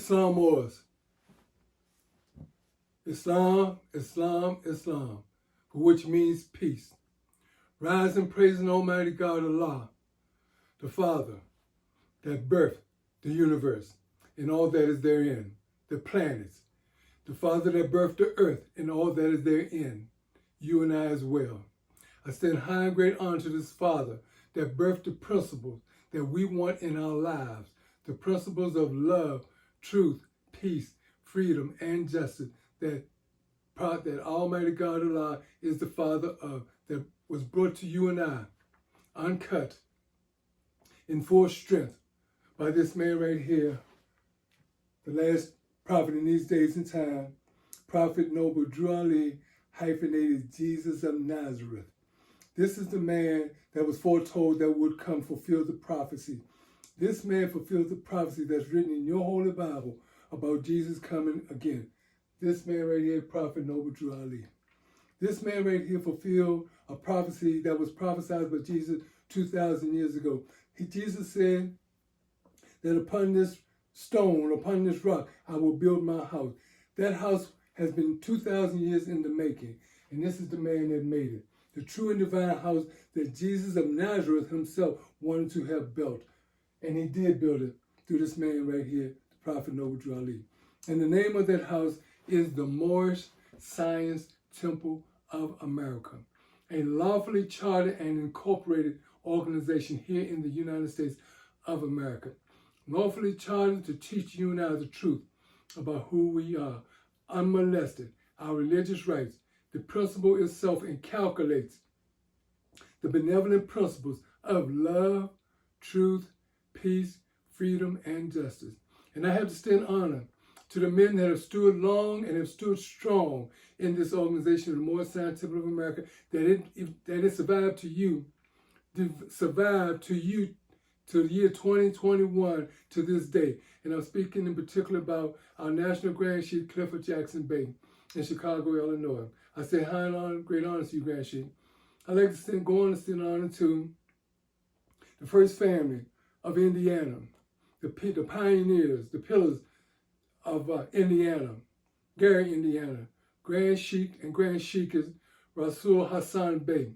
Islam wars. Islam, Islam, Islam, which means peace. Rise and praise the Almighty God Allah, the Father that birthed the universe and all that is therein, the planets, the Father that birthed the earth and all that is therein, you and I as well. I stand high and great honor to this Father that birthed the principles that we want in our lives, the principles of love, truth, peace, freedom, and justice that Almighty God Allah is the Father of, that was brought to you and I, uncut, in full strength, by this man right here, the last prophet in these days and time, Prophet Noble Drew Ali, hyphenated Jesus of Nazareth. This is the man that was foretold that would come fulfill the prophecy. This man fulfilled the prophecy that's written in your Holy Bible about Jesus coming again. This man right here, Prophet Noble Drew Ali. This man right here fulfilled a prophecy that was prophesied by Jesus 2,000 years ago. Jesus said that upon this stone, upon this rock, I will build my house. That house has been 2,000 years in the making, and this is the man that made it. The true and divine house that Jesus of Nazareth himself wanted to have built. And he did build it through this man right here, the Prophet Noble Drew Ali. And the name of that house is the Moorish Science Temple of America, a lawfully chartered and incorporated organization here in the United States of America. Lawfully chartered to teach you and I the truth about who we are, unmolested, our religious rights. The principle itself inculcates the benevolent principles of love, truth, peace, freedom, and justice. And I have to stand honor to the men that have stood long and have stood strong in this organization, the Moorish Science Temple of America, that it survived to you, to the year 2021 to this day. And I'm speaking in particular about our National Grand Sheik, Clifford Jackson Bay in Chicago, Illinois. I say high and honor, great honor to you, Grand Sheik. I'd like to go on and send honor to the first family of Indiana, the pioneers, the pillars of Indiana, Gary, Indiana, Grand Sheik and Grand Sheikess Rasul Hassan Bey,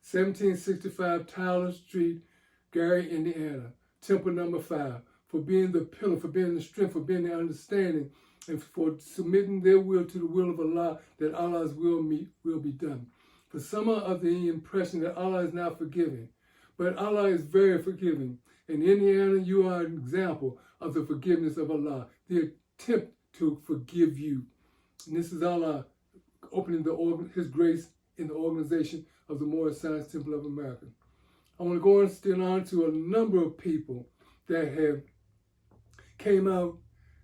1765 Tyler Street, Gary, Indiana, Temple number 5, for being the pillar, for being the strength, for being the understanding, and for submitting their will to the will of Allah, that Allah's will be done. For some are of the impression that Allah is not forgiving, but Allah is very forgiving. In Indiana, you are an example of the forgiveness of Allah, the attempt to forgive you. And this is Allah opening His grace in the organization of the Moorish Science Temple of America. I want to go and stand on to a number of people that have came out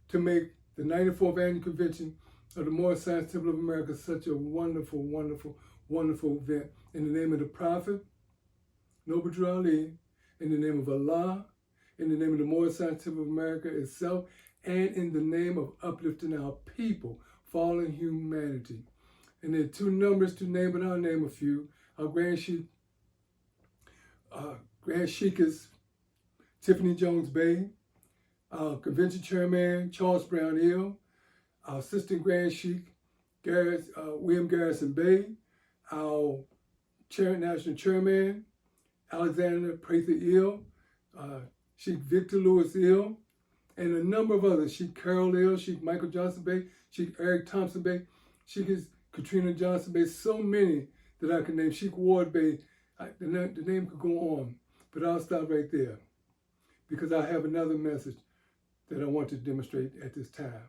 to make the 94th Annual Convention of the Moorish Science Temple of America such a wonderful, wonderful, wonderful event. In the name of the Prophet, Noble Drew Ali, in the name of Allah, in the name of the Moorish Science Temple of America itself, and in the name of uplifting our people, fallen humanity. And there are two numbers to name, but I'll name a few. Our Grand Sheikess Tiffany Jones Bay, our Convention Chairman Charles Brown-EL, our Assistant Grand Sheik William Garrison Bay, our National Chairman Alexander Prather-EL, Sheik Victor Lewis-EL, and a number of others, Sheik Carol-EL, Sheik Michael Johnson Bay, Sheik Eric Thompson Bay, Sheik Katrina Johnson Bay, so many that I can name, Sheik Ward Bay. The name could go on, but I'll stop right there because I have another message that I want to demonstrate at this time.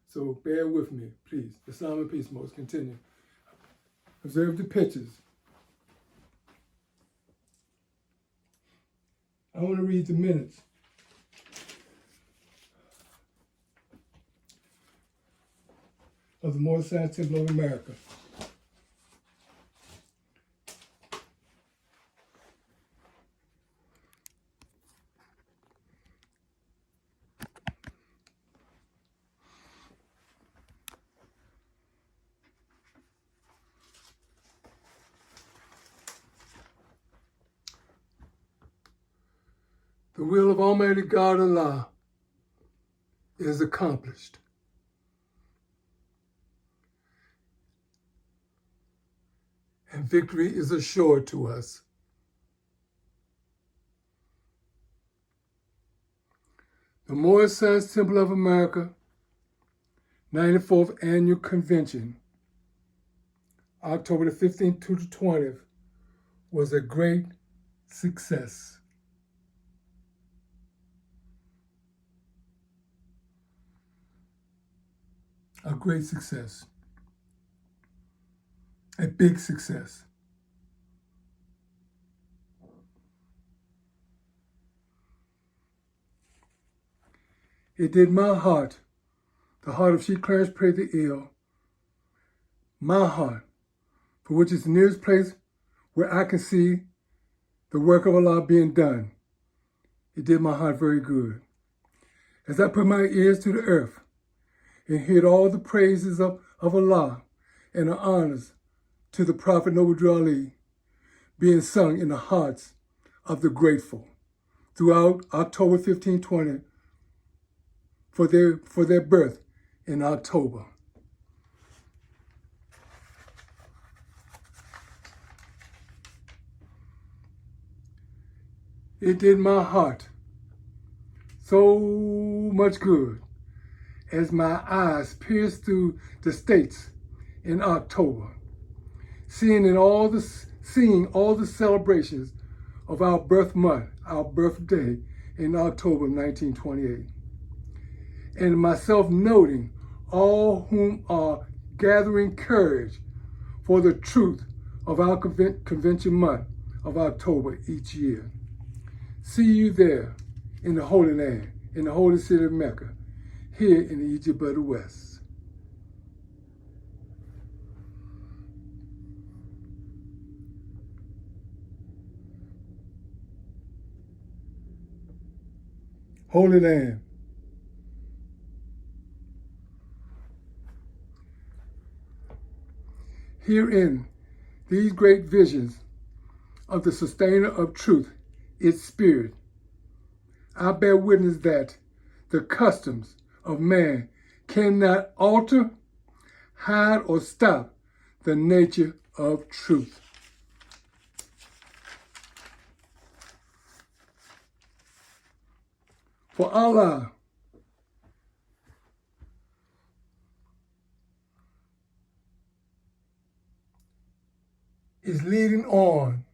So bear with me, please. Islam and peace modes continue. Observe the pictures. I want to read the minutes. Of the Moorish Science Temple of America. The will of Almighty God Allah is accomplished. And victory is assured to us. The Moorish Science Temple of America 94th Annual Convention, October the 15th to the 20th, was a great success. A great success. A big success. It did my heart, the heart of Sheikh Clarence Prather-EL, my heart, for which is the nearest place where I can see the work of Allah being done. It did my heart very good. As I put my ears to the earth and heard all the praises of Allah and the honors to the Prophet Noble Drew Ali being sung in the hearts of the grateful throughout October 1520 for their birth in October. It did my heart so much good as my eyes pierced through the states in October, seeing all the celebrations of our birth month, our birthday in October of 1928. And myself noting all whom are gathering courage for the truth of our convention month of October each year. See you there in the Holy Land, in the holy city of Mecca, here in the Egypt of the West. Holy Land. Herein, these great visions of the sustainer of truth, its spirit, I bear witness that the customs of man cannot alter, hide, or stop the nature of truth. For Allah is leading on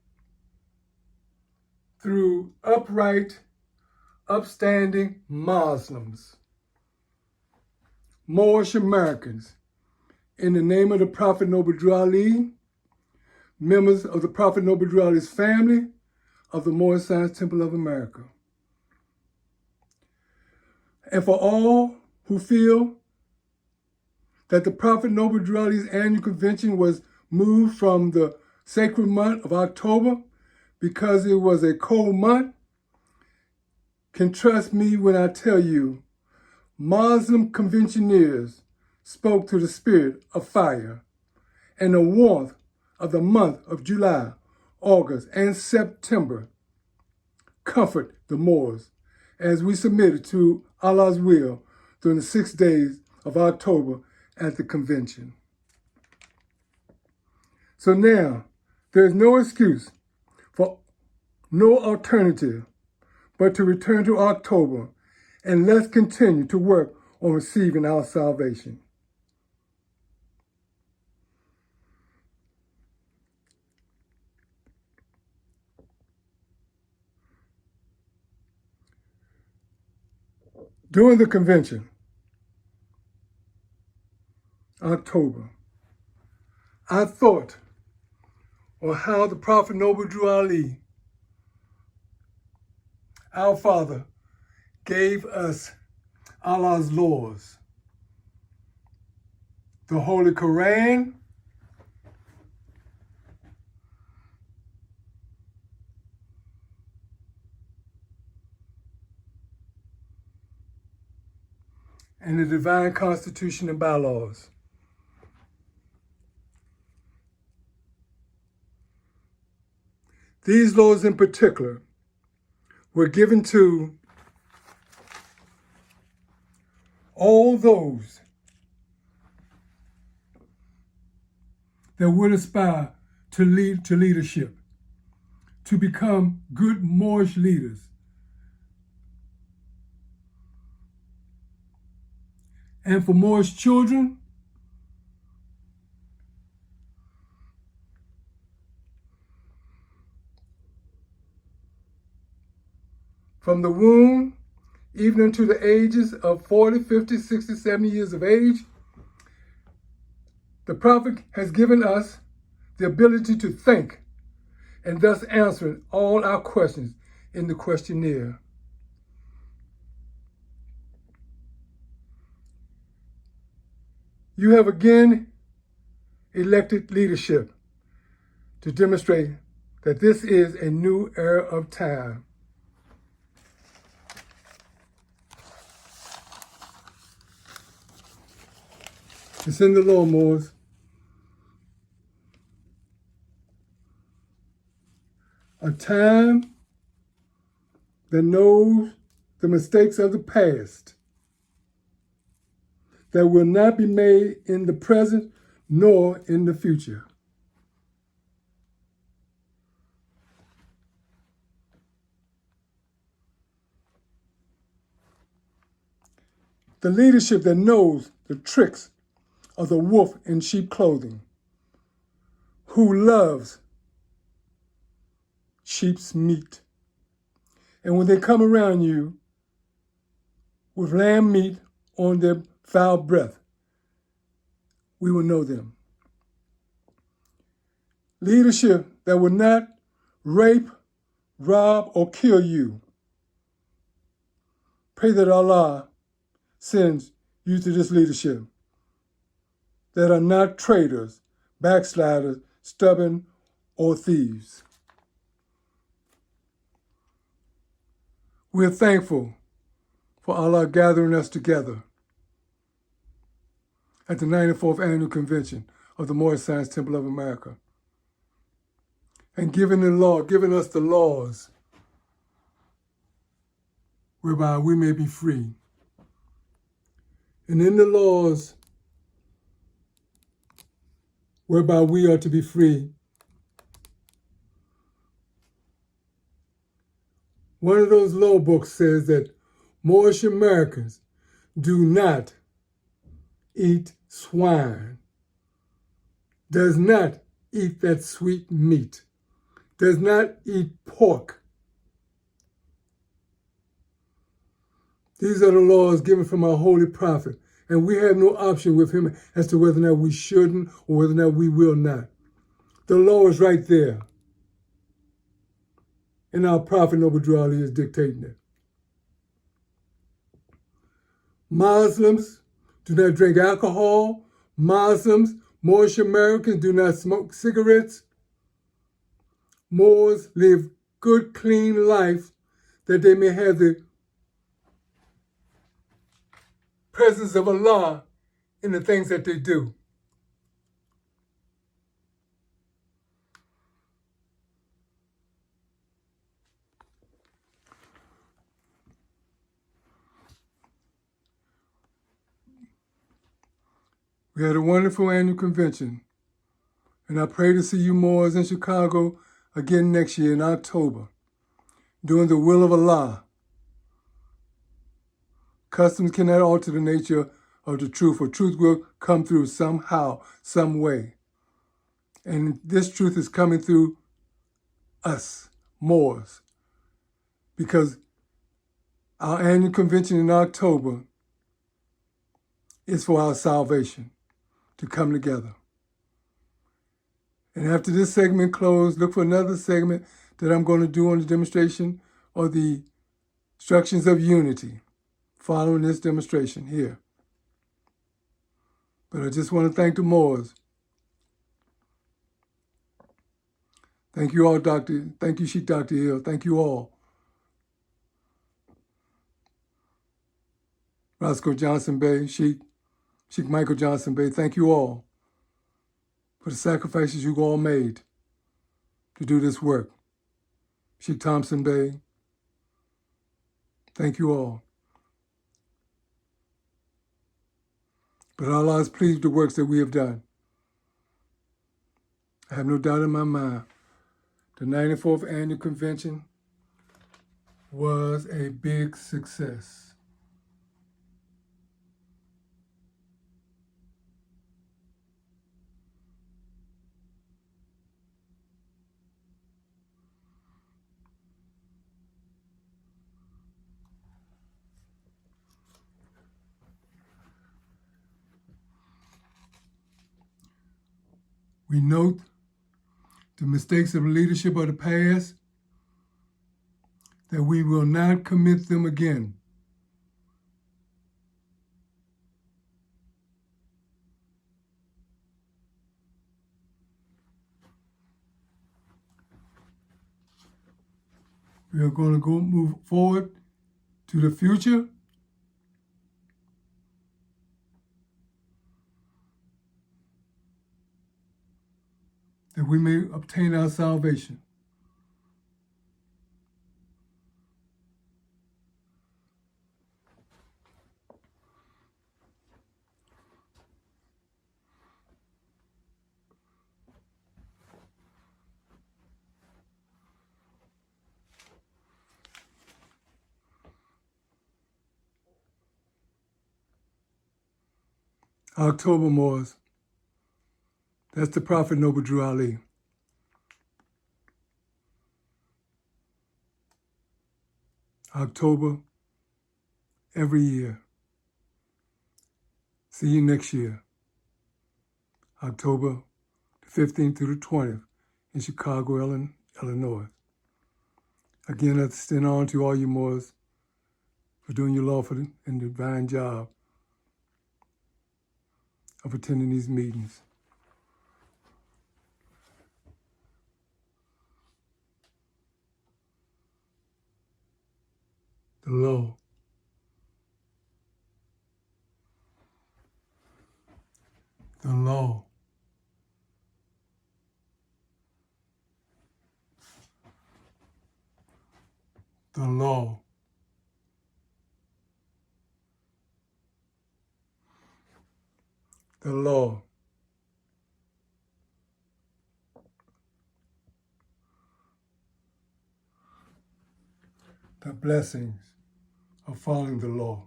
through upright, upstanding Muslims, Moorish Americans, in the name of the Prophet Noble Drew Ali, members of the Prophet Noble Drew Ali's family of the Moorish Science Temple of America. And for all who feel that the Prophet Noble Drew Ali's annual convention was moved from the sacred month of October because it was a cold month, can trust me when I tell you, Muslim conventioneers spoke to the spirit of fire and the warmth of the month of July, August, and September. Comfort the Moors as we submitted to Allah's will during the 6 days of October at the convention. So now, there is no excuse for no alternative but to return to October, and let's continue to work on receiving our salvation. During the convention, October, I thought on how the Prophet Noble Drew Ali, our Father, gave us Allah's laws, the Holy Quran, and the divine constitution and bylaws. These laws in particular were given to all those that would aspire to leadership, to become good Moorish leaders, and for Moorish children from the womb, even into the ages of 40, 50, 60, 70 years of age, the prophet has given us the ability to think and thus answering all our questions in the questionnaire. You have again elected leadership to demonstrate that this is a new era of time. It's in the law, Moors. A time that knows the mistakes of the past, that will not be made in the present nor in the future. The leadership that knows the tricks of the wolf in sheep clothing, who loves sheep's meat. And when they come around you with lamb meat on their foul breath, we will know them. Leadership that will not rape, rob, or kill you. Pray that Allah sends you to this leadership that are not traitors, backsliders, stubborn, or thieves. We're thankful for Allah gathering us together at the 94th Annual Convention of the Moorish Science Temple of America and giving us the laws whereby we may be free. And in the laws whereby we are to be free, one of those law books says that Moorish Americans do not eat swine, does not eat that sweet meat, does not eat pork. These are the laws given from our holy prophet, and we have no option with him as to whether or not we shouldn't or whether or not we will not. The law is right there. And our prophet, Noble Drew Ali, is dictating it. Muslims do not drink alcohol. Muslims, Moorish Americans do not smoke cigarettes. Moors live good, clean life that they may have the presence of Allah in the things that they do. We had a wonderful annual convention, and I pray to see you Moors in Chicago again next year in October, doing the will of Allah. Customs cannot alter the nature of the truth, for truth will come through somehow, some way. And this truth is coming through us, Moors, because our annual convention in October is for our salvation, to come together. And after this segment closed, look for another segment that I'm going to do on the demonstration or the instructions of unity following this demonstration here. But I just want to thank the Moors. Thank you all, Doctor. Thank you, Sheikh Prather-EL. Thank you all. Roscoe Johnson Bey, Sheikh Michael Johnson Bey, thank you all for the sacrifices you all made to do this work. Sheikh Thompson Bey, thank you all. But Allah is pleased with the works that we have done. I have no doubt in my mind the 94th Annual Convention was a big success. We note the mistakes of leadership of the past, that we will not commit them again. We are going to move forward to the future. That we may obtain our salvation. October Moors. That's the Prophet Noble Drew Ali. October, every year. See you next year. October the 15th through the 20th in Chicago, Illinois. Again, I extend on to all you Moors for doing your lawful and divine job of attending these meetings. The law. The law. The law. The law. The blessings of following the law.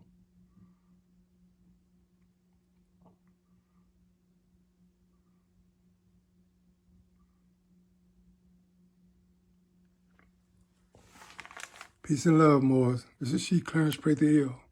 Peace and love, Moors. This is She Clarence Prather-EL.